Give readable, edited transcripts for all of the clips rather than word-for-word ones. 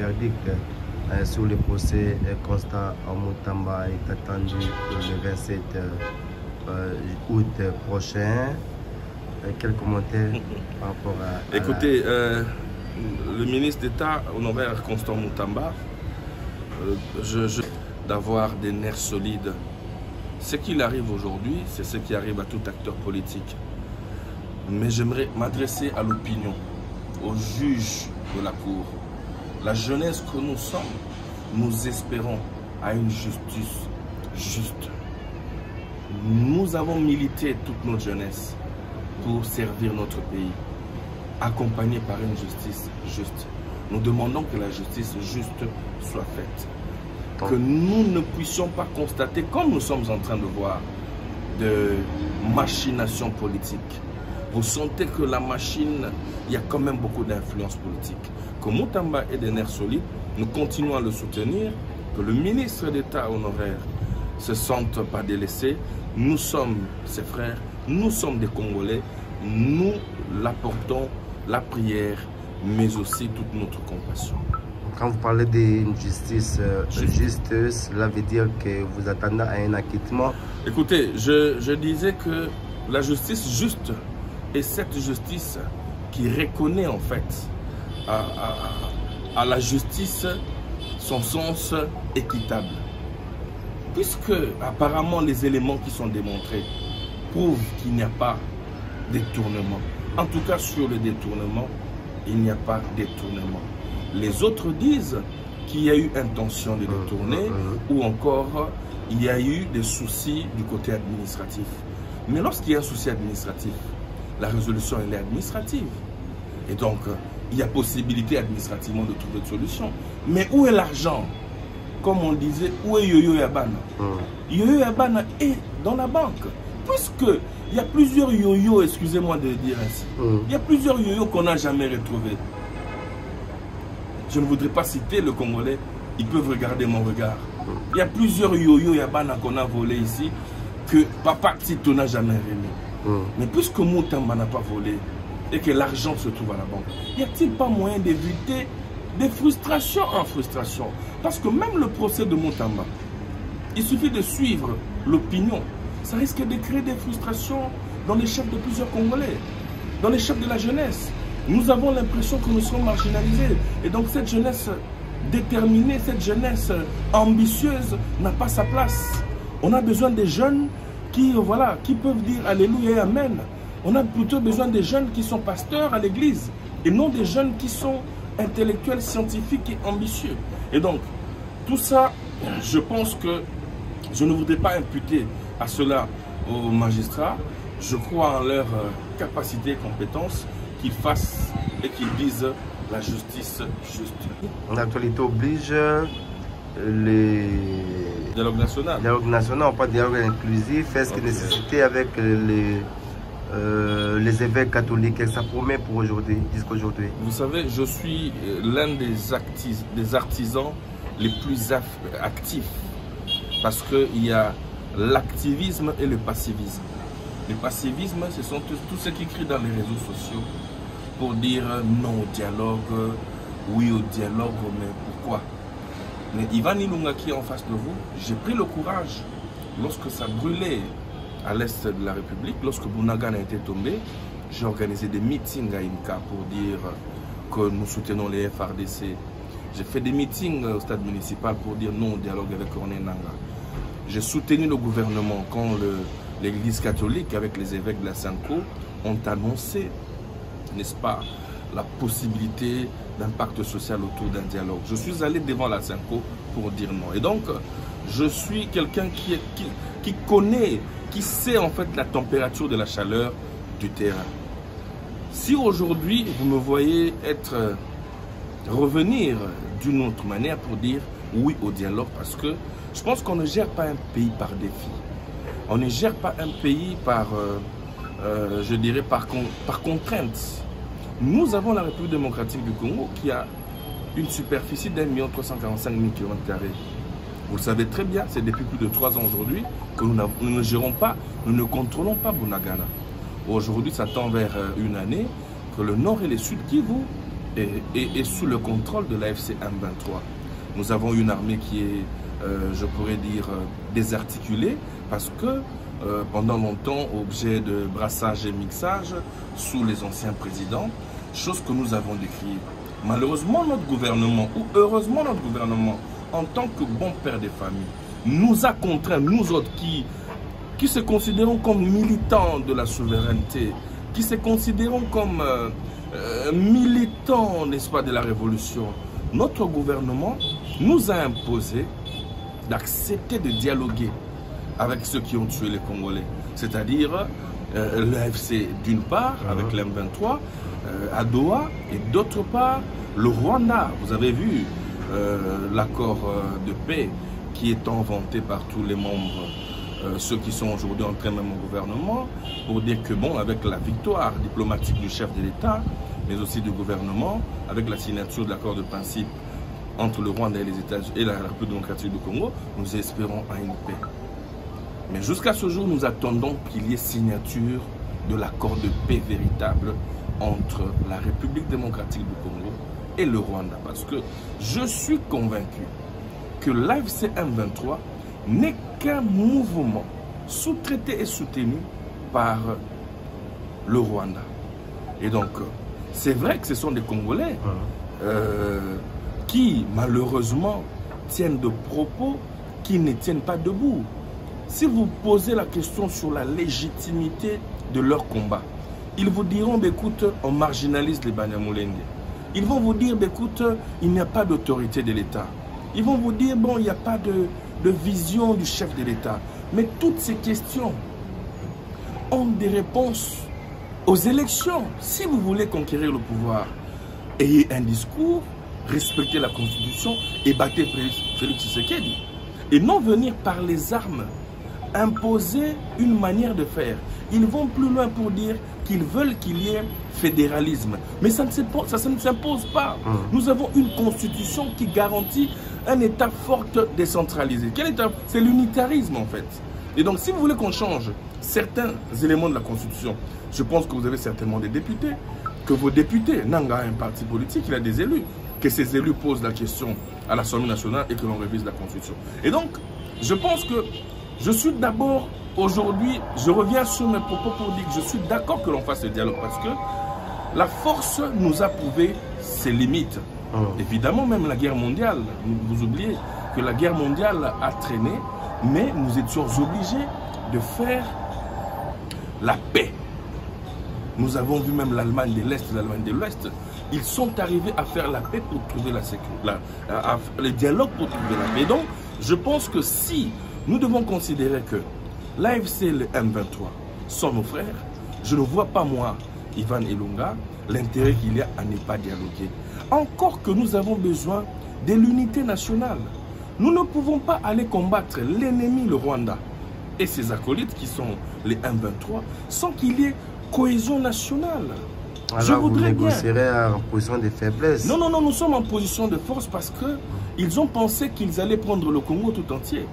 verdict sur le procès Constant Mutamba est attendu le 27 août prochain. Quel commentaire par rapport à... Écoutez, le ministre d'État honoraire Constant Mutamba, d'avoir des nerfs solides. Ce qu'il arrive aujourd'hui, c'est ce qui arrive à tout acteur politique. Mais j'aimerais m'adresser à l'opinion, aux juges de la Cour. La jeunesse que nous sommes, nous espérons à une justice juste. Nous avons milité toute notre jeunesse pour servir notre pays, accompagné par une justice juste. Nous demandons que la justice juste soit faite. Que nous ne puissions pas constater, comme nous sommes en train de voir, de machination politique. Vous sentez que la machine, il y a quand même beaucoup d'influence politique. Que Mutamba ait des nerfs solides, nous continuons à le soutenir, que le ministre d'État honoraire ne se sente pas délaissé. Nous sommes ses frères, nous sommes des Congolais, nous l'apportons la prière, mais aussi toute notre compassion. Quand vous parlez d'une justice juste, cela veut dire que vous attendez à un acquittement? Écoutez, je disais que la justice juste est cette justice qui reconnaît en fait à la justice son sens équitable. Puisque apparemment les éléments qui sont démontrés prouvent qu'il n'y a pas de détournement. En tout cas sur le détournement, il n'y a pas de détournement. Les autres disent qu'il y a eu intention de détourner ou encore il y a eu des soucis du côté administratif. Mais lorsqu'il y a un souci administratif, la résolution elle est administrative. Et donc, il y a possibilité administrativement de trouver une solution. Mais où est l'argent? Comme on disait, où est Yoyo Yabana? Yoyo Yabana est dans la banque. Puisque il y a plusieurs yoyos, excusez-moi de le dire ainsi. Il y a plusieurs yoyos qu'on n'a jamais retrouvés. Je ne voudrais pas citer le Congolais, ils peuvent regarder mon regard. Il y a plusieurs yoyos Yabana qu'on a volés ici, que Papa Tito n'a jamais remis. Mais puisque Mutamba n'a pas volé, et que l'argent se trouve à la banque, y a-t-il pas moyen d'éviter des frustrations en frustration? Parce que même le procès de Mutamba, il suffit de suivre l'opinion. Ça risque de créer des frustrations dans les chefs de plusieurs Congolais, dans les chefs de la jeunesse. Nous avons l'impression que nous serons marginalisés. Et donc cette jeunesse déterminée, cette jeunesse ambitieuse n'a pas sa place. On a besoin des jeunes qui, voilà, qui peuvent dire Alléluia et Amen. On a plutôt besoin des jeunes qui sont pasteurs à l'église et non des jeunes qui sont intellectuels, scientifiques et ambitieux. Et donc, tout ça, je pense que je ne voudrais pas imputer à cela aux magistrats. Je crois en leur capacité et compétence qu'ils fassent et qu'ils disent la justice juste. L'actualité oblige les dialogue national. Dialogue national, pas dialogue inclusif. Est-ce que nécessité avec les évêques catholiques, ça promet pour aujourd'hui, jusqu'à aujourd'hui? Vous savez, je suis l'un des artisans les plus actifs parce qu'il y a l'activisme et le passivisme. Le passivisme, ce sont tous ceux qui crient dans les réseaux sociaux pour dire non au dialogue, oui au dialogue, mais pourquoi? Mais Ivan Ilunga qui est en face de vous, j'ai pris le courage, lorsque ça brûlait à l'est de la République, lorsque Bunagana a été tombé, j'ai organisé des meetings à Inca pour dire que nous soutenons les FRDC. J'ai fait des meetings au stade municipal pour dire non au dialogue avec Corneille Nangaa. J'ai soutenu le gouvernement quand l'Église catholique, avec les évêques de la Sanko, ont annoncé, n'est-ce pas, la possibilité d'un pacte social autour d'un dialogue. Je suis allé devant la Sanko pour dire non. Et donc, je suis quelqu'un qui connaît, qui sait en fait la température de la chaleur du terrain. Si aujourd'hui, vous me voyez revenir d'une autre manière pour dire oui au dialogue, parce que je pense qu'on ne gère pas un pays par défi. On ne gère pas un pays par, je dirais, par contrainte. Nous avons la République démocratique du Congo qui a une superficie d'1,345 000 km². Vous le savez très bien, c'est depuis plus de 3 ans aujourd'hui que nous ne gérons pas, nous ne contrôlons pas Bunagana. Aujourd'hui, ça tend vers une année que le nord et le sud Kivu est sous le contrôle de l'AFC M23. Nous avons une armée qui est, je pourrais dire, désarticulée parce que pendant longtemps, objet de brassage et mixage sous les anciens présidents, chose que nous avons décrite. Malheureusement, notre gouvernement, ou heureusement notre gouvernement, en tant que bon père des familles, nous a contraints, nous autres qui se considérons comme militants de la souveraineté, qui se considérons comme militants, n'est-ce pas, de la révolution. Notre gouvernement nous a imposé d'accepter de dialoguer avec ceux qui ont tué les Congolais, c'est-à-dire l'AFC d'une part, avec l'M23, à Doha, et d'autre part, le Rwanda. Vous avez vu l'accord de paix qui est inventé par tous les membres, ceux qui sont aujourd'hui entrés même au gouvernement, pour dire que bon, avec la victoire diplomatique du chef de l'État, mais aussi du gouvernement, avec la signature de l'accord de principe entre le Rwanda et les États-Unis et la République démocratique du Congo, nous espérons à une paix. Mais jusqu'à ce jour, nous attendons qu'il y ait signature de l'accord de paix véritable entre la République démocratique du Congo et le Rwanda. Parce que je suis convaincu que l'AFC M23 n'est qu'un mouvement sous-traité et soutenu par le Rwanda. Et donc, c'est vrai que ce sont des Congolais qui, malheureusement, tiennent de propos qui ne tiennent pas debout. Si vous posez la question sur la légitimité de leur combat, ils vous diront, écoute, on marginalise les Banyamulenge. Ils vont vous dire, écoute, il n'y a pas d'autorité de l'État. Ils vont vous dire, bon, il n'y a pas de vision du chef de l'État. Mais toutes ces questions ont des réponses aux élections. Si vous voulez conquérir le pouvoir, ayez un discours, respectez la Constitution et battez Félix Tshisekedi. Et non venir par les armes imposer une manière de faire. Ils vont plus loin pour dire qu'ils veulent qu'il y ait fédéralisme. Mais ça ne s'impose pas. Nous avons une constitution qui garantit un État fort décentralisé. Quel État? C'est l'unitarisme en fait. Et donc si vous voulez qu'on change certains éléments de la constitution, je pense que vous avez certainement des députés, que vos députés, Nanga a un parti politique, il a des élus, que ces élus posent la question à l'Assemblée nationale et que l'on révise la constitution. Et donc, je pense que je suis d'abord, aujourd'hui, je reviens sur mes propos pour dire que je suis d'accord que l'on fasse le dialogue parce que la force nous a prouvé ses limites. Évidemment, même la guerre mondiale, vous oubliez que la guerre mondiale a traîné, mais nous étions obligés de faire la paix. Nous avons vu même l'Allemagne de l'Est et l'Allemagne de l'Ouest. Ils sont arrivés à faire la paix pour trouver la sécurité, le dialogue pour trouver la paix. Donc, je pense que si nous devons considérer que l'AFC et le M23 sont nos frères, je ne vois pas, moi, Ivan Ilunga, l'intérêt qu'il y a à ne pas dialoguer. Encore que nous avons besoin de l'unité nationale. Nous ne pouvons pas aller combattre l'ennemi, le Rwanda, et ses acolytes qui sont les M23, sans qu'il y ait cohésion nationale. Alors vous négocierez en position de faiblesse? Non, non, non, nous sommes en position de force parce qu'ils ont pensé qu'ils allaient prendre le Congo tout entier.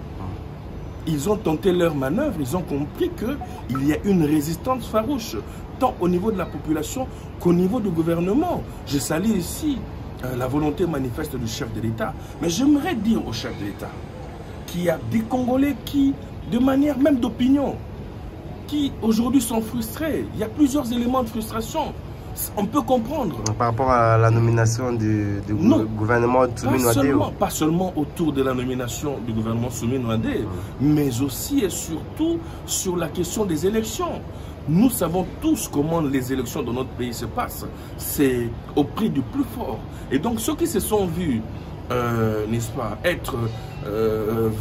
Ils ont tenté leur manœuvre, ils ont compris qu'il y a une résistance farouche, tant au niveau de la population qu'au niveau du gouvernement. Je salue ici la volonté manifeste du chef de l'État. Mais j'aimerais dire au chef de l'État qu'il y a des Congolais qui, de manière même d'opinion, qui aujourd'hui sont frustrés. Il y a plusieurs éléments de frustration. On peut comprendre. Par rapport à la nomination du gouvernement Tsumi Nwadé. Pas seulement autour de la nomination du gouvernement Tsumi Nwadé, mais aussi et surtout sur la question des élections. Nous savons tous comment les élections dans notre pays se passent. C'est au prix du plus fort. Et donc ceux qui se sont vus, n'est-ce pas, être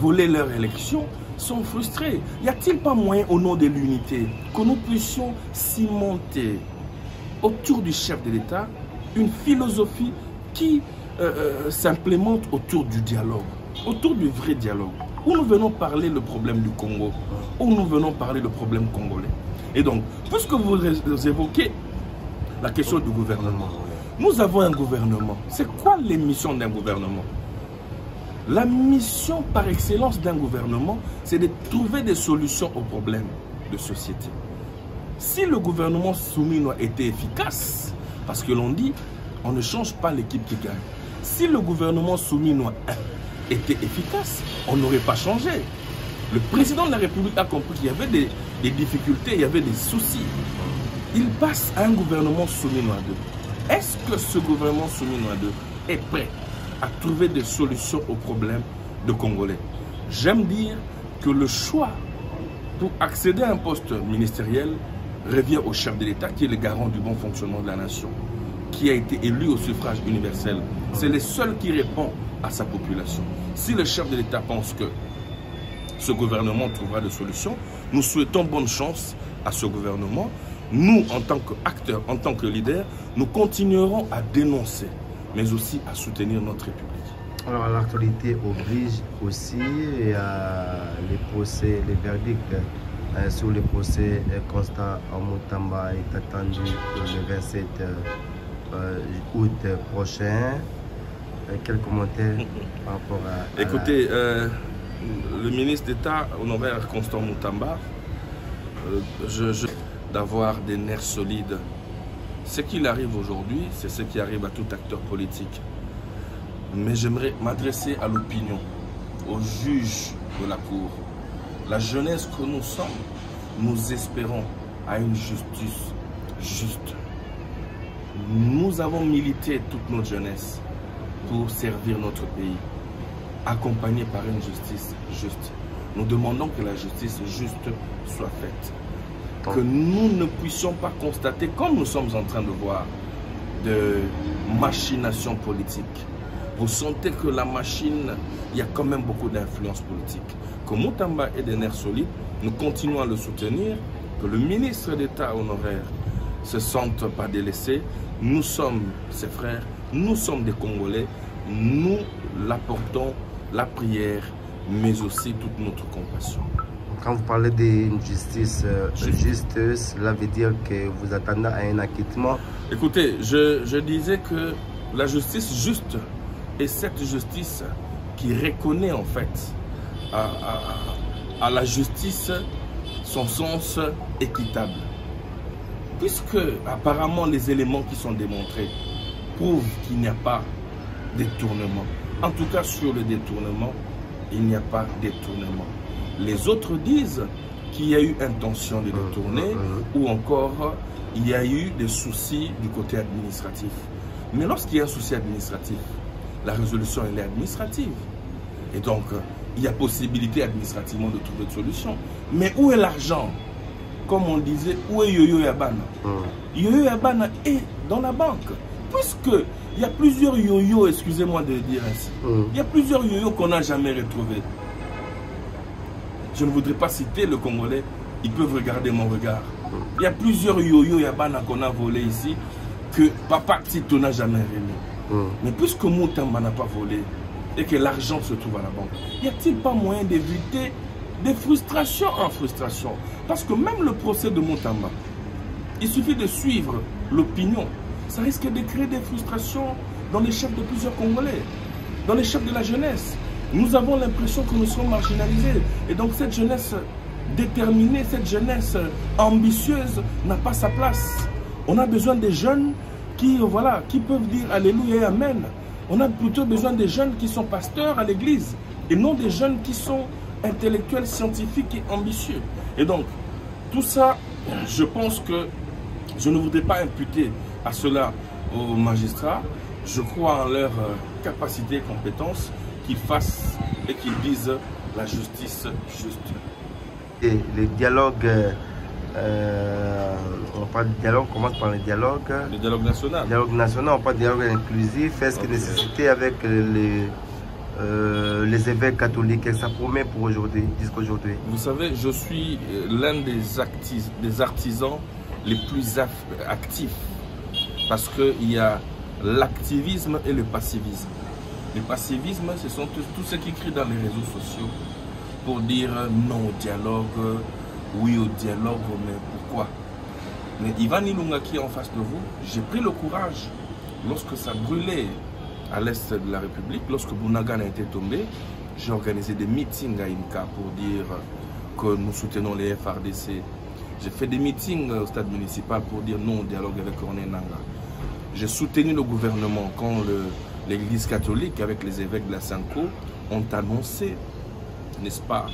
voler leur élection, sont frustrés. Y a-t-il pas moyen, au nom de l'unité, que nous puissions cimenter autour du chef de l'État une philosophie qui s'implémente autour du dialogue, autour du vrai dialogue, où nous venons parler le problème du Congo, où nous venons parler le problème congolais. Et donc, puisque vous évoquez la question du gouvernement, nous avons un gouvernement. C'est quoi les missions d'un gouvernement? La mission par excellence d'un gouvernement, c'est de trouver des solutions aux problèmes de société. Si le gouvernement Tsumi était efficace, parce que l'on dit, on ne change pas l'équipe qui gagne. Si le gouvernement souminois était efficace, on n'aurait pas changé. Le président de la République a compris qu'il y avait des difficultés, il y avait des soucis. Il passe à un gouvernement souminois 2. Est-ce que ce gouvernement souminois 2 est prêt à trouver des solutions aux problèmes de Congolais? J'aime dire que le choix pour accéder à un poste ministériel revient au chef de l'État qui est le garant du bon fonctionnement de la nation, qui a été élu au suffrage universel. C'est le seul qui répond à sa population. Si le chef de l'État pense que ce gouvernement trouvera des solutions, nous souhaitons bonne chance à ce gouvernement. Nous, en tant qu'acteurs, en tant que leaders, nous continuerons à dénoncer, mais aussi à soutenir notre République. Alors, l'actualité oblige aussi à les procès, les verdicts sur le procès Constant Mutamba est attendu le 27 août prochain. Quel commentaire par rapport à... Écoutez, le ministre d'État honoraire Constant Mutamba, d'avoir des nerfs solides. Ce qu'il arrive aujourd'hui, c'est ce qui arrive à tout acteur politique. Mais j'aimerais m'adresser à l'opinion, aux juges de la Cour. La jeunesse que nous sommes, nous espérons à une justice juste. Nous avons milité toute notre jeunesse pour servir notre pays, accompagné par une justice juste. Nous demandons que la justice juste soit faite. Que nous ne puissions pas constater, comme nous sommes en train de voir, de machination politique. Vous sentez que la machine, il y a quand même beaucoup d'influence politique. Que Mutamba ait des nerfs solides, nous continuons à le soutenir, que le ministre d'État honoraire ne se sente pas délaissé. Nous sommes ses frères, nous sommes des Congolais, nous l'apportons la prière, mais aussi toute notre compassion. Quand vous parlez d'une justice juste, cela veut dire que vous attendez à un acquittement? Écoutez, je disais que la justice juste est cette justice qui reconnaît en fait à la justice son sens équitable. Puisque apparemment les éléments qui sont démontrés prouvent qu'il n'y a pas de détournement. En tout cas sur le détournement, il n'y a pas de détournement. Les autres disent qu'il y a eu intention de détourner ou encore il y a eu des soucis du côté administratif. Mais lorsqu'il y a un souci administratif, la résolution elle est administrative. Et donc, il y a possibilité administrativement de trouver une solution. Mais où est l'argent? Comme on disait, où est Yoyo Yabana? Yoyo Yabana est dans la banque. Puisque il y a plusieurs yoyos, excusez-moi de le dire ainsi. Il y a plusieurs yoyos qu'on n'a jamais retrouvés. Je ne voudrais pas citer le Congolais, ils peuvent regarder mon regard. Il y a plusieurs yoyos Yabana qu'on a volés ici, que Papa Tito n'a jamais remis. Mais puisque Mutamba n'a pas volé, et que l'argent se trouve à la banque, y a-t-il pas moyen d'éviter des frustrations en frustration? Parce que même le procès de Mutamba, il suffit de suivre l'opinion. Ça risque de créer des frustrations dans les chefs de plusieurs Congolais, dans les chefs de la jeunesse. Nous avons l'impression que nous sommes marginalisés. Et donc cette jeunesse déterminée, cette jeunesse ambitieuse n'a pas sa place. On a besoin des jeunes qui, voilà, qui peuvent dire Alléluia et Amen. On a plutôt besoin des jeunes qui sont pasteurs à l'église et non des jeunes qui sont intellectuels, scientifiques et ambitieux. Et donc, tout ça, je pense que je ne voudrais pas imputer à cela aux magistrats. Je crois en leur capacité et compétence qu'ils fassent et qu'ils disent la justice juste. Et le dialogue, on parle de dialogue, on commence par le dialogue. Le dialogue national. Le dialogue national, on parle de dialogue inclusif. Est-ce que nécessité avec les évêques catholiques, ça promet pour aujourd'hui, jusqu'à aujourd'hui? Vous savez, je suis l'un des artisans les plus actifs. Parce qu'il y a l'activisme et le passivisme. Le passivisme, ce sont tous ceux qui crient dans les réseaux sociaux pour dire non au dialogue, oui au dialogue, mais pourquoi? Mais Ivan Ilunga qui est en face de vous, j'ai pris le courage, lorsque ça brûlait à l'est de la République, lorsque Bounagan a été tombé, j'ai organisé des meetings à Inca pour dire que nous soutenons les FRDC. J'ai fait des meetings au stade municipal pour dire non au dialogue avec Corneille Nangaa. J'ai soutenu le gouvernement quand l'Église catholique, avec les évêques de la Sanco, ont annoncé, n'est-ce pas,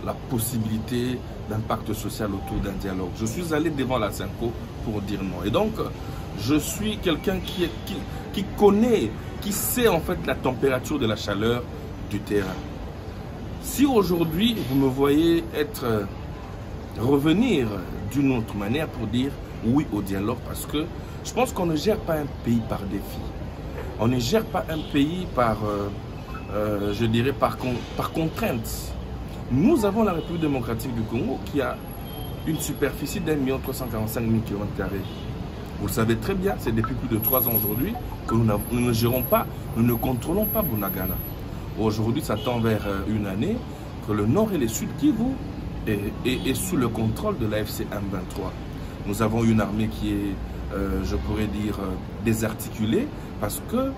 la possibilité d'un pacte social autour d'un dialogue. Je suis allé devant la Sanco pour dire non. Et donc, je suis quelqu'un qui connaît, qui sait en fait la température de la chaleur du terrain. Si aujourd'hui, vous me voyez revenir d'une autre manière pour dire oui au dialogue, parce que je pense qu'on ne gère pas un pays par défi. On ne gère pas un pays par, je dirais, par contrainte. Nous avons la République démocratique du Congo qui a une superficie d'1,345 000 km². Vous le savez très bien, c'est depuis plus de 3 ans aujourd'hui que nous ne gérons pas, nous ne contrôlons pas Bunagana. Aujourd'hui, ça tend vers une année que le nord et le sud Kivu est sous le contrôle de l'AFC M23. Nous avons une armée qui est, je pourrais dire, désarticulée parce que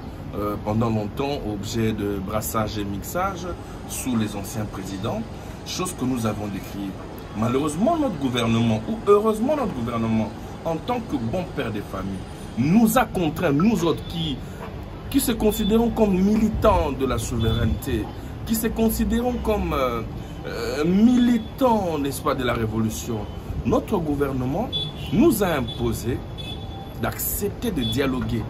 pendant longtemps, objet de brassage et mixage sous les anciens présidents, chose que nous avons décrite. Malheureusement, notre gouvernement, ou heureusement notre gouvernement, en tant que bon père des familles, nous a contraints, nous autres qui se considérons comme militants de la souveraineté, qui se considérons comme militants, n'est-ce pas, de la révolution. Notre gouvernement nous a imposé d'accepter de dialoguer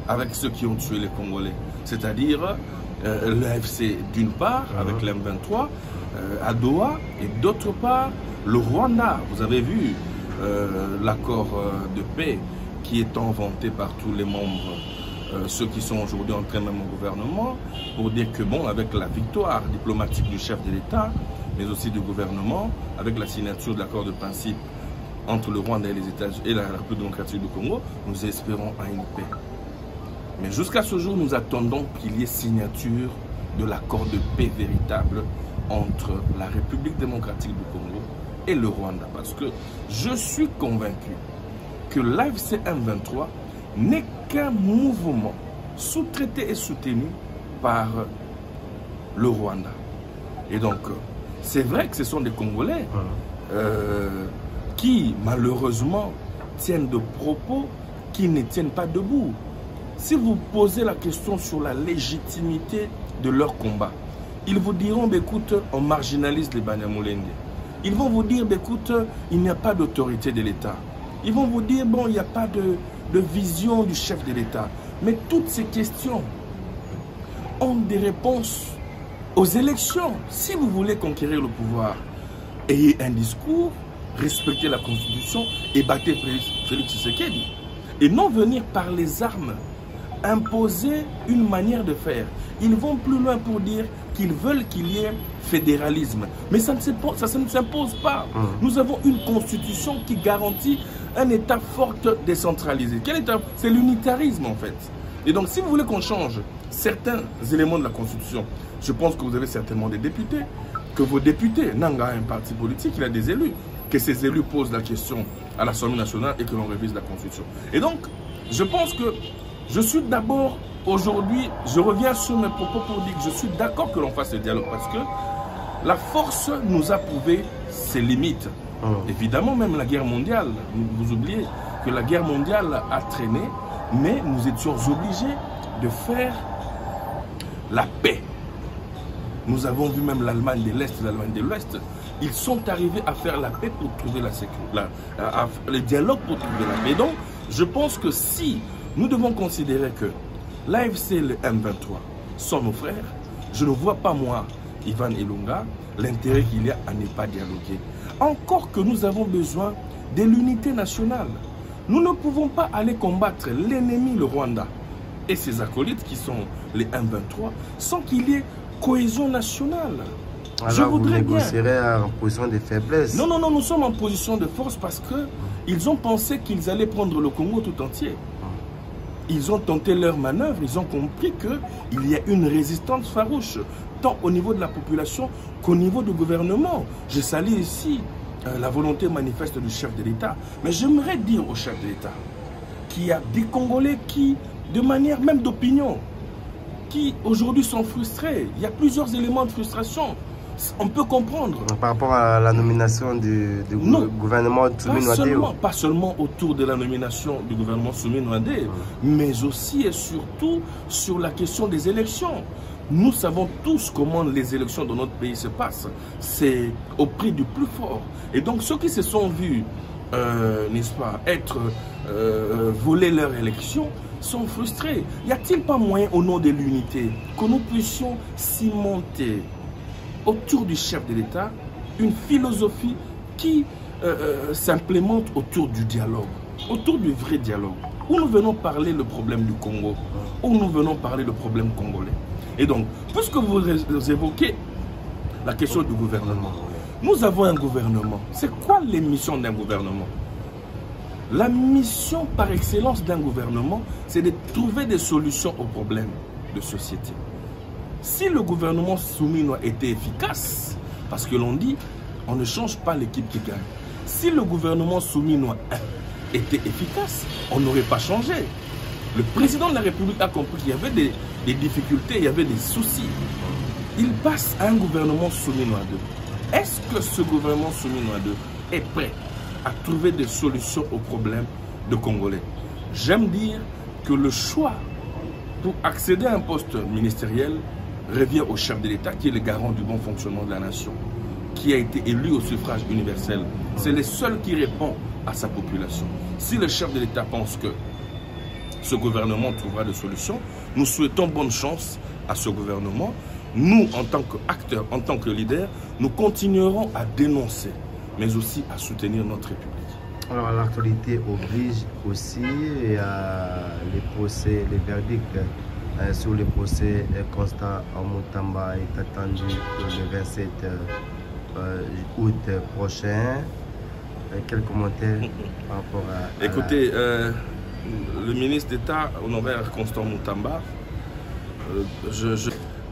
avec ceux qui ont tué les Congolais, c'est-à-dire l'AFC d'une part, avec l'M23, à Doha, et d'autre part, le Rwanda. Vous avez vu l'accord de paix qui est inventé par tous les membres, ceux qui sont aujourd'hui entrés même au gouvernement, pour dire que bon, avec la victoire diplomatique du chef de l'État, mais aussi du gouvernement, avec la signature de l'accord de principe entre le Rwanda et les États-Unis et la République démocratique du Congo, nous espérons à une paix. Mais jusqu'à ce jour, nous attendons qu'il y ait signature de l'accord de paix véritable entre la République démocratique du Congo et le Rwanda. Parce que je suis convaincu que l'AFC M23 n'est qu'un mouvement sous-traité et soutenu par le Rwanda. Et donc, c'est vrai que ce sont des Congolais qui, malheureusement, tiennent de propos qui ne tiennent pas debout. Si vous posez la question sur la légitimité de leur combat, ils vous diront, écoute, on marginalise les Banyamulenge. Ils vont vous dire, écoute, il n'y a pas d'autorité de l'État. Ils vont vous dire, bon, il n'y a pas de vision du chef de l'État. Mais toutes ces questions ont des réponses aux élections. Si vous voulez conquérir le pouvoir, ayez un discours, respectez la Constitution et battez Félix Tshisekedi. Et non venir par les armes imposer une manière de faire. Ils vont plus loin pour dire qu'ils veulent qu'il y ait fédéralisme. Mais ça ne s'impose pas. Nous avons une constitution qui garantit un État fort décentralisé. Quel État? C'est l'unitarisme en fait. Et donc si vous voulez qu'on change certains éléments de la constitution, je pense que vous avez certainement des députés, que vos députés, Nanga a un parti politique, il a des élus, que ces élus posent la question à l'Assemblée nationale et que l'on révise la constitution. Et donc, je pense que je suis d'abord, aujourd'hui, je reviens sur mes propos pour dire que je suis d'accord que l'on fasse le dialogue parce que la force nous a prouvé ses limites. Évidemment, même la guerre mondiale, vous oubliez que la guerre mondiale a traîné, mais nous étions obligés de faire la paix. Nous avons vu même l'Allemagne de l'Est et l'Allemagne de l'Ouest. Ils sont arrivés à faire la paix pour trouver la sécurité, le dialogue pour trouver la paix. Donc, je pense que si nous devons considérer que l'AFC et le M23 sont nos frères, je ne vois pas, moi, Ivan Ilunga, l'intérêt qu'il y a à ne pas dialoguer. Encore que nous avons besoin de l'unité nationale. Nous ne pouvons pas aller combattre l'ennemi, le Rwanda, et ses acolytes qui sont les M23, sans qu'il y ait cohésion nationale. Alors vous négocierez en position de faiblesse? Non, non, non, nous sommes en position de force parce qu'ils ont pensé qu'ils allaient prendre le Congo tout entier. Ils ont tenté leur manœuvre, ils ont compris qu'il y a une résistance farouche, tant au niveau de la population qu'au niveau du gouvernement. Je salue ici la volonté manifeste du chef de l'État. Mais j'aimerais dire au chef de l'État qu'il y a des Congolais qui, de manière même d'opinion, qui aujourd'hui sont frustrés. Il y a plusieurs éléments de frustration. On peut comprendre. Par rapport à la nomination du gouvernement Soumi Noadé. Pas seulement autour de la nomination du gouvernement Soumi Noadé, mais aussi et surtout sur la question des élections. Nous savons tous comment les élections dans notre pays se passent. C'est au prix du plus fort. Et donc ceux qui se sont vus, n'est-ce pas, voler leur élection, sont frustrés. Y a-t-il pas moyen, au nom de l'unité, que nous puissions cimenter autour du chef de l'État une philosophie qui s'implémente autour du dialogue, autour du vrai dialogue, où nous venons parler le problème du Congo, où nous venons parler le problème congolais. Et donc, puisque vous évoquez la question du gouvernement, nous avons un gouvernement. C'est quoi les missions d'un gouvernement? La mission par excellence d'un gouvernement, c'est de trouver des solutions aux problèmes de société. Si le gouvernement Soumi Noadé était efficace, parce que l'on dit, on ne change pas l'équipe qui gagne. Si le gouvernement Soumi Noadé était efficace, on n'aurait pas changé. Le président de la République a compris qu'il y avait des difficultés, il y avait des soucis. Il passe à un gouvernement Soumi Noadé. Est-ce que ce gouvernement Soumi Noadé est prêt à trouver des solutions aux problèmes de Congolais? J'aime dire que le choix pour accéder à un poste ministériel revient au chef de l'État qui est le garant du bon fonctionnement de la nation, qui a été élu au suffrage universel. C'est le seul qui répond à sa population. Si le chef de l'État pense que ce gouvernement trouvera des solutions, nous souhaitons bonne chance à ce gouvernement. Nous, en tant qu'acteurs, en tant que leaders, nous continuerons à dénoncer, mais aussi à soutenir notre République. Alors, l'actualité oblige aussi à les procès, les verdicts sur le procès Constant Mutamba est attendu le 27 août prochain. Quel commentaire par rapport à... Écoutez, le ministre d'État honoraire Constant Mutamba,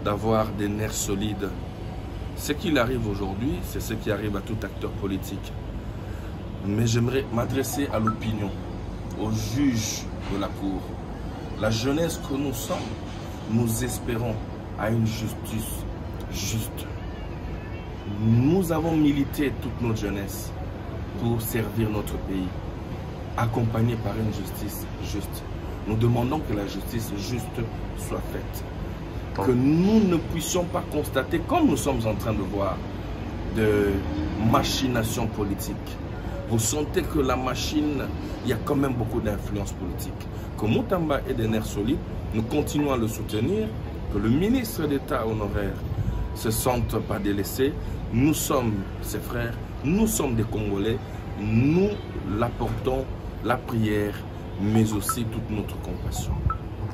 d'avoir des nerfs solides. Ce qu'il arrive aujourd'hui, c'est ce qui arrive à tout acteur politique. Mais j'aimerais m'adresser à l'opinion, aux juges de la Cour. La jeunesse que nous sommes, nous espérons à une justice juste. Nous avons milité toute notre jeunesse pour servir notre pays, accompagné par une justice juste. Nous demandons que la justice juste soit faite. Que nous ne puissions pas constater, comme nous sommes en train de voir, de machination politique. Vous sentez que la machine, il y a quand même beaucoup d'influence politique. Que Mutamba ait des nerfs solides, nous continuons à le soutenir, que le ministre d'État honoraire ne se sente pas délaissé. Nous sommes ses frères, nous sommes des Congolais, nous l'apportons la prière, mais aussi toute notre compassion.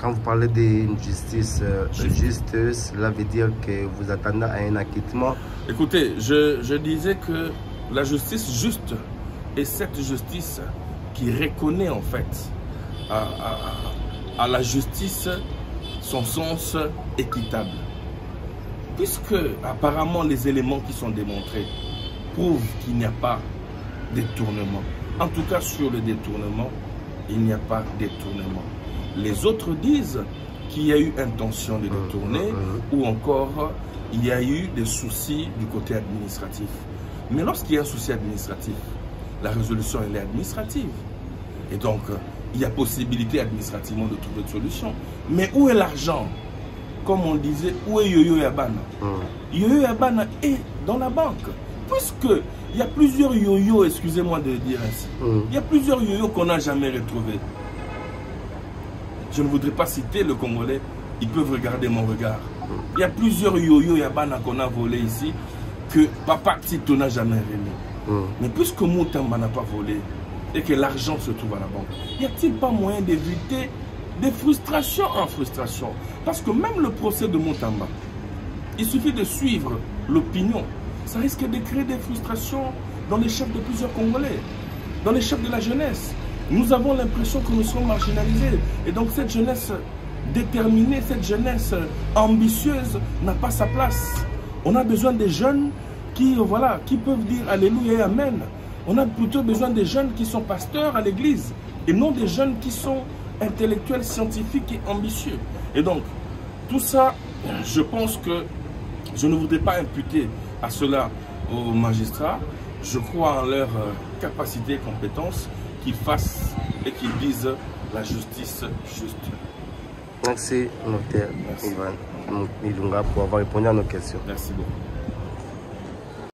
Quand vous parlez d'une justice juste, cela veut dire que vous attendez à un acquittement? Écoutez, je disais que la justice juste est cette justice qui reconnaît en fait à la justice son sens équitable. Puisque apparemment les éléments qui sont démontrés prouvent qu'il n'y a pas de détournement. En tout cas sur le détournement, il n'y a pas de détournement. Les autres disent qu'il y a eu intention de détourner ou encore il y a eu des soucis du côté administratif. Mais lorsqu'il y a un souci administratif, la résolution elle est administrative. Et donc, il y a possibilité administrativement de trouver une solution. Mais où est l'argent? Comme on disait, où est Yoyo Yabana? Yoyo Yabana est dans la banque. Puisque il y a plusieurs yoyos, excusez-moi de dire ainsi, il y a plusieurs yoyos qu'on n'a jamais retrouvés. Je ne voudrais pas citer le Congolais, ils peuvent regarder mon regard. Il y a plusieurs yoyos Yabana qu'on a volés ici, que Papa Tito n'a jamais remis. Mais puisque Mutamba n'a pas volé, et que l'argent se trouve à la banque, y a-t-il pas moyen d'éviter des frustrations en frustration? Parce que même le procès de Mutamba, il suffit de suivre l'opinion. Ça risque de créer des frustrations dans les chefs de plusieurs Congolais, dans les chefs de la jeunesse. Nous avons l'impression que nous sommes marginalisés. Et donc cette jeunesse déterminée, cette jeunesse ambitieuse n'a pas sa place. On a besoin des jeunes qui, voilà, qui peuvent dire Alléluia et Amen. On a plutôt besoin des jeunes qui sont pasteurs à l'église et non des jeunes qui sont intellectuels, scientifiques et ambitieux. Et donc, tout ça, je pense que je ne voudrais pas imputer à cela, aux magistrats, je crois en leur capacité et compétence qu'ils fassent et qu'ils disent la justice juste. Merci, notaire Ivan Milunga, pour avoir répondu à nos questions. Merci beaucoup.